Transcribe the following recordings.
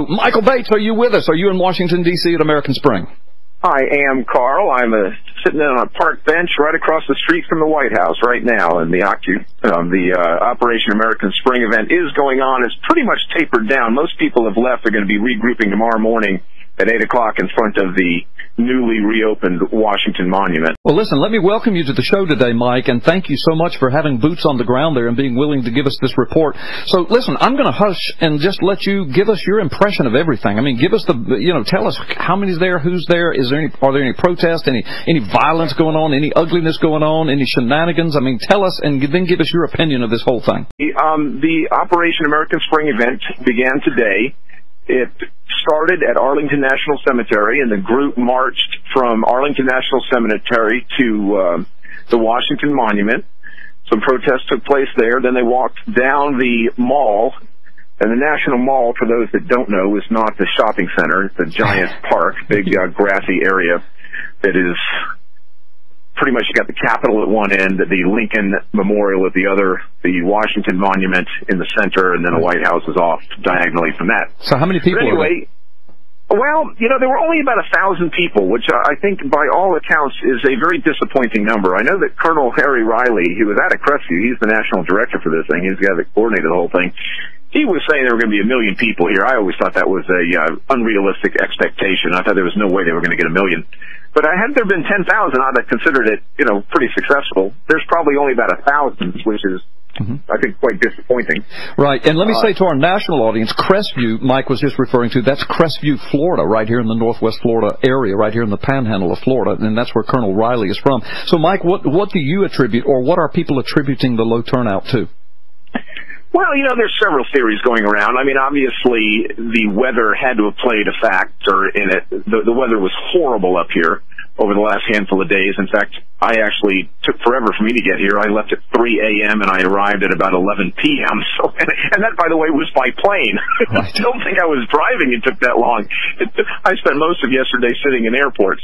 Michael Bates, are you with us? Are you in Washington, D.C. at American Spring? I am, Carl. I'm sitting on a park bench right across the street from the White House right now, and the Operation American Spring event is going on. It's pretty much tapered down. Most people have left. They're going to be regrouping tomorrow morning at 8 o'clock in front of the newly reopened Washington Monument. Well, listen, let me welcome you to the show today, Mike, and thank you so much for having boots on the ground there and being willing to give us this report. So, listen, I'm going to hush and just let you give us your impression of everything. I mean, give us tell us how many's there, who's there, are there any protests, any violence going on, any ugliness going on, any shenanigans? I mean, tell us and then give us your opinion of this whole thing. The Operation American Spring event began today. It started at Arlington National Cemetery, and the group marched from Arlington National Cemetery to the Washington Monument. Some protests took place there. Then they walked down the mall. And the National Mall, for those that don't know, is not the shopping center. It's a giant park, big grassy area that is pretty much, you got the Capitol at one end, the Lincoln Memorial at the other, the Washington Monument in the center, and then the White House is off diagonally from that. So how many people are there? Well, there were only about 1,000 people, which I think by all accounts is a very disappointing number. I know that Colonel Harry Riley, who was out of Crestview, he's the national director for this thing, he's the guy that coordinated the whole thing, he was saying there were going to be 1 million people here. I always thought that was a unrealistic expectation. I thought there was no way they were going to get 1 million. But had there been 10,000, I'd have considered it, pretty successful. There's probably only about 1,000, which is, I think, quite disappointing. Right. And let me say to our national audience, Crestview, Mike was just referring to, that's Crestview, Florida, right here in the Northwest Florida area, right here in the panhandle of Florida, and that's where Colonel Riley is from. So, Mike, what do you attribute, or what are people attributing the low turnout to? Well, there's several theories going around. I mean, obviously, the weather had to have played a factor in it. The weather was horrible up here over the last handful of days. In fact, I actually took forever for me to get here. I left at 3 a.m. and I arrived at about 11 p.m. So, and that, by the way, was by plane. Right. I don't think I was driving. It took that long. I spent most of yesterday sitting in airports.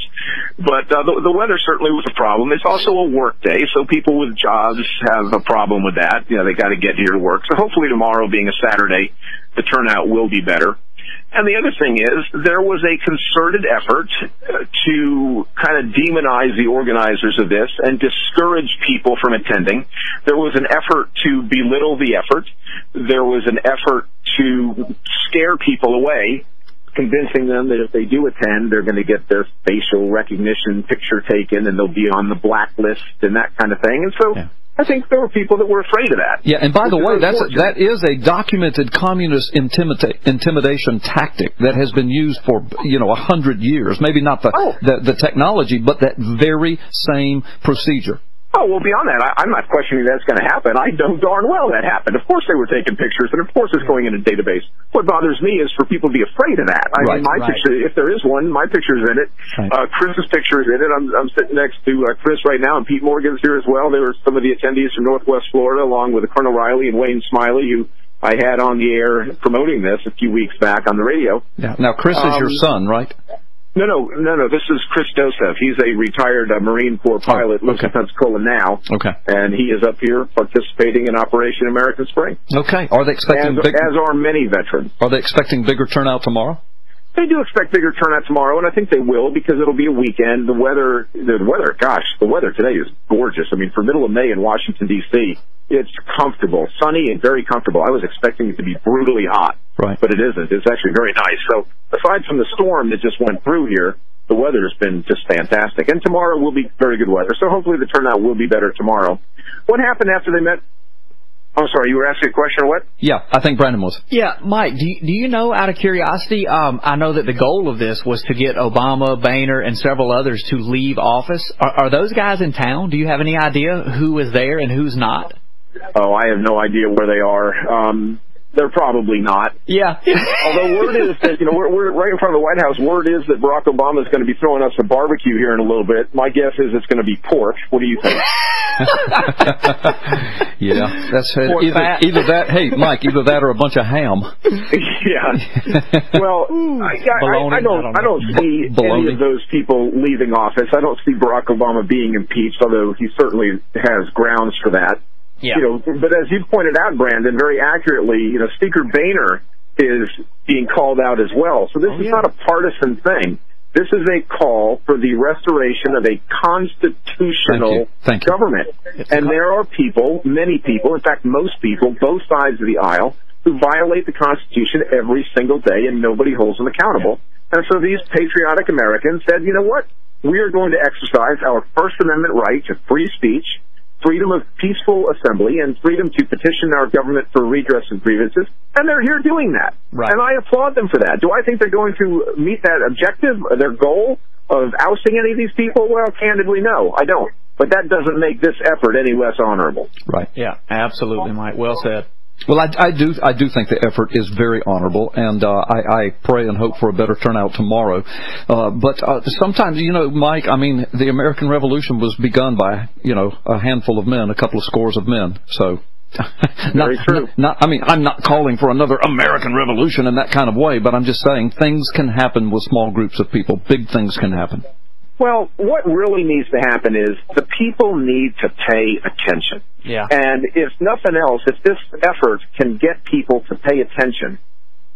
But the weather certainly was a problem. It's also a work day, so people with jobs have a problem with that. They got to get here to work. So hopefully tomorrow, being a Saturday, the turnout will be better. And the other thing is, there was a concerted effort to kind of demonize the organizers of this and discourage people from attending. There was an effort to belittle the effort. There was an effort to scare people away, convincing them that if they do attend, they're going to get their facial recognition picture taken and they'll be on the blacklist and that kind of thing. And so I think there were people that were afraid of that. Yeah, and by the way, that is a documented communist intimidation tactic that has been used for 100 years. Maybe not the technology, but that very same procedure. Oh, well, beyond that, I'm not questioning that's going to happen. I know darn well that happened. Of course they were taking pictures, and of course it's going in a database. What bothers me is for people to be afraid of that. I mean, my picture, if there is one, my picture's in it. Right. Chris's picture is in it. I'm sitting next to Chris right now, and Pete Morgan's here as well. There were some of the attendees from Northwest Florida, along with Colonel Riley and Wayne Smiley, who I had on the air promoting this a few weeks back on the radio. Yeah. Now, Chris is your son, right? No. This is Chris Joseph. He's a retired Marine Corps pilot, lives in Pensacola now. Okay. And he is up here participating in Operation American Spring. Okay. Are they expecting as are many veterans. Are they expecting bigger turnout tomorrow? They do expect bigger turnout tomorrow, and I think they will because it'll be a weekend. The weather today is gorgeous. I mean, for middle of May in Washington, D.C., it's comfortable, sunny and very comfortable. I was expecting it to be brutally hot, but it isn't. It's actually very nice. So aside from the storm that just went through here, the weather has been just fantastic. And tomorrow will be very good weather, so hopefully the turnout will be better tomorrow. What happened after they met? I'm sorry, you were asking a question or what? Yeah, I think Brandon was. Yeah, Mike, do you know, out of curiosity, I know that the goal of this was to get Obama, Boehner, and several others to leave office. Are those guys in town? Do you have any idea who is there and who's not? Oh, I have no idea where they are. They're probably not. Yeah. Although word is that, we're right in front of the White House. Word is that Barack Obama is going to be throwing us a barbecue here in a little bit. My guess is it's going to be pork. What do you think? Yeah, that's either that. Hey, Mike, either that or a bunch of ham. Yeah. Well, I don't see any of those people leaving office. I don't see Barack Obama being impeached, although he certainly has grounds for that. Yeah. But as you pointed out, Brandon, very accurately, Speaker Boehner is being called out as well. So this is not a partisan thing. This is a call for the restoration of a constitutional government. And there are people, many people, in fact, most people, both sides of the aisle, who violate the Constitution every single day, and nobody holds them accountable. And so these patriotic Americans said, you know what? We are going to exercise our First Amendment right to free speech, freedom of peaceful assembly, and freedom to petition our government for redress of grievances, and they're here doing that. Right. And I applaud them for that. Do I think they're going to meet that objective, their goal of ousting any of these people? Well, candidly, no, I don't. But that doesn't make this effort any less honorable. Right. Yeah, absolutely, Mike. Well said. Well, I do think the effort is very honorable, and I pray and hope for a better turnout tomorrow. But sometimes, you know, Mike, I mean, the American Revolution was begun by, you know, a handful of men, a couple of scores of men. So, very true. I mean, I'm not calling for another American Revolution in that kind of way, but I'm just saying things can happen with small groups of people. Big things can happen. Well, what really needs to happen is the people need to pay attention. Yeah. And if nothing else, if this effort can get people to pay attention,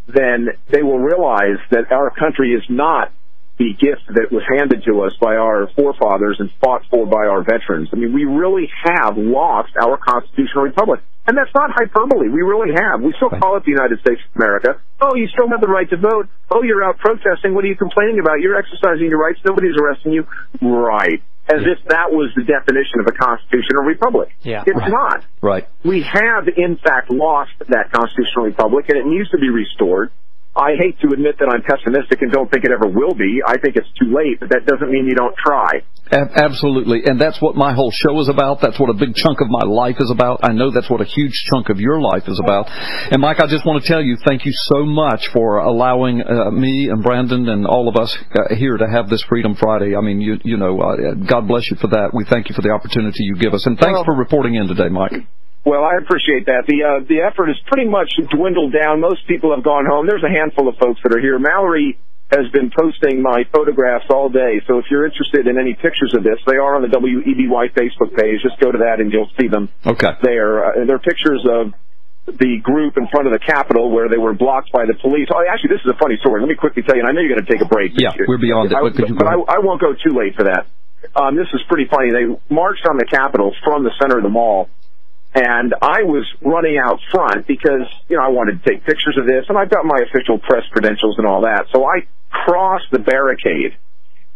then they will realize that our country is not the gift that was handed to us by our forefathers and fought for by our veterans. I mean, we really have lost our constitutional republic. And that's not hyperbole. We really have. We still call it the United States of America. Oh, you still have the right to vote. Oh, you're out protesting. What are you complaining about? You're exercising your rights. Nobody's arresting you. Right. As if that was the definition of a constitutional republic. Yeah. It's not. Right. We have, in fact, lost that constitutional republic, and it needs to be restored. I hate to admit that I'm pessimistic and don't think it ever will be. I think it's too late, but that doesn't mean you don't try. Absolutely, and that's what my whole show is about. That's what a big chunk of my life is about. I know that's what a huge chunk of your life is about. And, Mike, I just want to tell you, thank you so much for allowing me and Brandon and all of us here to have this Freedom Friday. I mean, you know, God bless you for that. We thank you for the opportunity you give us. And thanks for reporting in today, Mike. Well, I appreciate that. The effort has pretty much dwindled down. Most people have gone home. There's a handful of folks that are here. Mallory has been posting my photographs all day, so if you're interested in any pictures of this, they are on the WEBY Facebook page. Just go to that and you'll see them there. They're pictures of the group in front of the Capitol where they were blocked by the police. Oh, actually, this is a funny story. Let me quickly tell you, and I know you're going to take a break. Yeah, we're beyond it. But I won't go too late for that. This is pretty funny. They marched on the Capitol from the center of the mall. And I was running out front because, you know, I wanted to take pictures of this, and I've got my official press credentials and all that. So I cross the barricade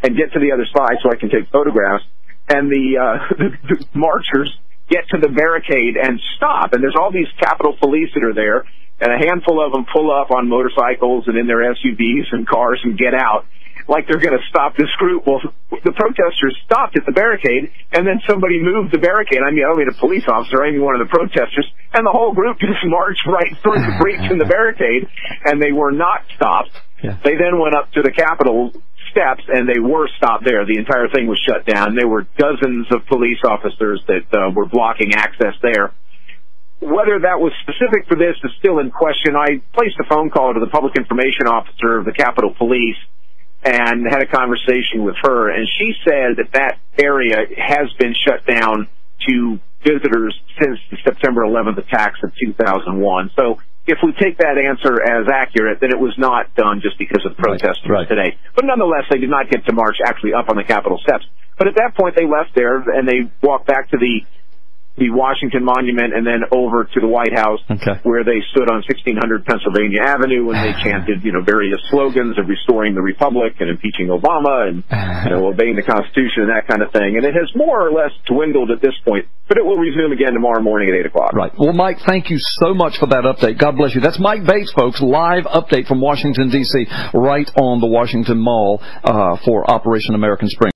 and get to the other side so I can take photographs. And the marchers get to the barricade and stop. And there's all these Capitol Police that are there, and a handful of them pull up on motorcycles and in their SUVs and cars and get out, like they're going to stop this group. Well, the protesters stopped at the barricade, and then somebody moved the barricade. I mean, I don't mean a police officer, I mean one of the protesters, and the whole group just marched right through the breach in the barricade, and they were not stopped. Yeah. They then went up to the Capitol steps, and they were stopped there. The entire thing was shut down. There were dozens of police officers that were blocking access there. Whether that was specific for this is still in question. I placed a phone call to the public information officer of the Capitol Police and had a conversation with her, and she said that that area has been shut down to visitors since the September 11th attacks of 2001. So if we take that answer as accurate, then it was not done just because of protesters today. But nonetheless, they did not get to march actually up on the Capitol steps. But at that point, they left there, and they walked back to the Washington Monument and then over to the White House, where they stood on 1600 Pennsylvania Avenue and they chanted, you know, various slogans of restoring the Republic and impeaching Obama and, you know, obeying the Constitution and that kind of thing. And it has more or less dwindled at this point, but it will resume again tomorrow morning at 8 o'clock. Right. Well, Mike, thank you so much for that update. God bless you. That's Mike Bates, folks, live update from Washington, D.C., right on the Washington Mall for Operation American Spring.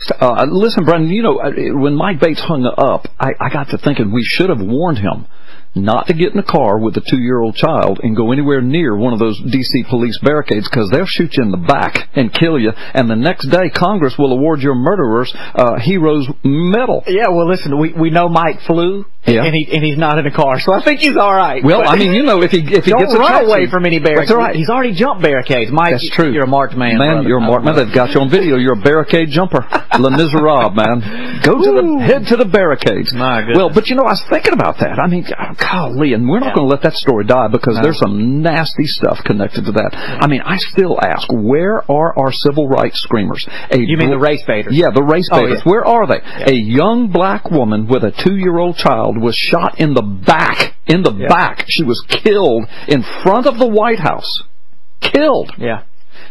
Listen, Brendan, you know, when Mike Bates hung up, I got to thinking we should have warned him not to get in a car with a 2-year-old child and go anywhere near one of those D.C. police barricades, because they'll shoot you in the back and kill you, and the next day Congress will award your murderers Heroes Medal. Yeah, well, listen, we know Mike flew, and he's not in a car, so I think he's all right. Well, I mean, you know, if he gets don't run away from any barricades. That's right. He's already jumped barricades. Mike, that's true. You're a marked man. Man, brother. You're a marked man. They've got you on video. You're a barricade jumper. Le Miserable, man. Head to the barricades. My goodness. Well, but you know, I was thinking about that. I mean, golly, and we're not going to let that story die because there's some nasty stuff connected to that. I mean, I still ask, where are our civil rights screamers? You mean the race baiters? Yeah, the race baiters. Where are they? A young black woman with a 2-year-old child was shot in the back. In the back. She was killed in front of the White House. Killed. Yeah.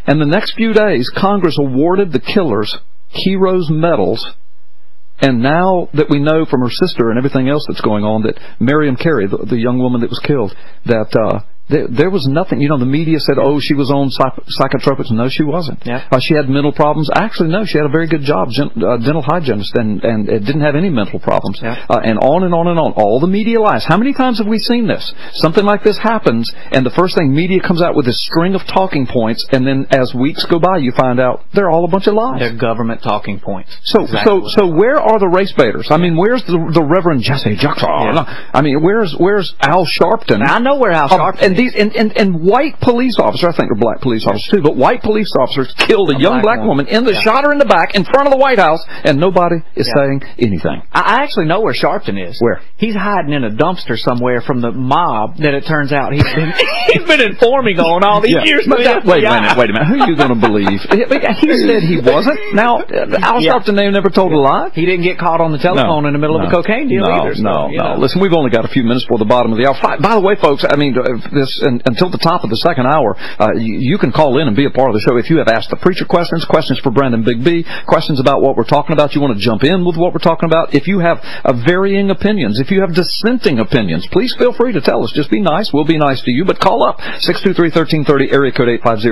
And the next few days, Congress awarded the killers heroes medals. And now that we know from her sister and everything else that's going on that Miriam Carey, the young woman that was killed, that there was nothing. You know, the media said, oh, she was on psychotropics. No, she wasn't. Yeah. She had mental problems. Actually, no, she had a very good job, dental hygienist, and it didn't have any mental problems. Yeah. And on and on and on. All the media lies. How many times have we seen this? Something like this happens, and the first thing media comes out with is string of talking points, and then as weeks go by, you find out they're all a bunch of lies. They're government talking points. So where are the race baiters? I mean, where's the Reverend Jesse Jackson? Yeah. I mean, where's Al Sharpton? Now, I know where Al Sharpton And white police officers, I think they're black police officers too, but white police officers killed a young black woman shot her in the back in front of the White House, and nobody is saying anything. I actually know where Sharpton is. Where? He's hiding in a dumpster somewhere from the mob that it turns out he's been informing on all these years. But wait a minute. Who are you going to believe? He said he wasn't. Now, Al Sharpton never told a lie. He didn't get caught on the telephone in the middle of a cocaine deal either. No. Listen, we've only got a few minutes before the bottom of the hour. By the way, folks, I mean, until the top of the second hour, you can call in and be a part of the show. If you have Asked the Preacher questions for Brandon Big B, questions about what we're talking about, you want to jump in with what we're talking about. If you have varying opinions, if you have dissenting opinions, please feel free to tell us. Just be nice. We'll be nice to you. But call up 623-1330, area code 850.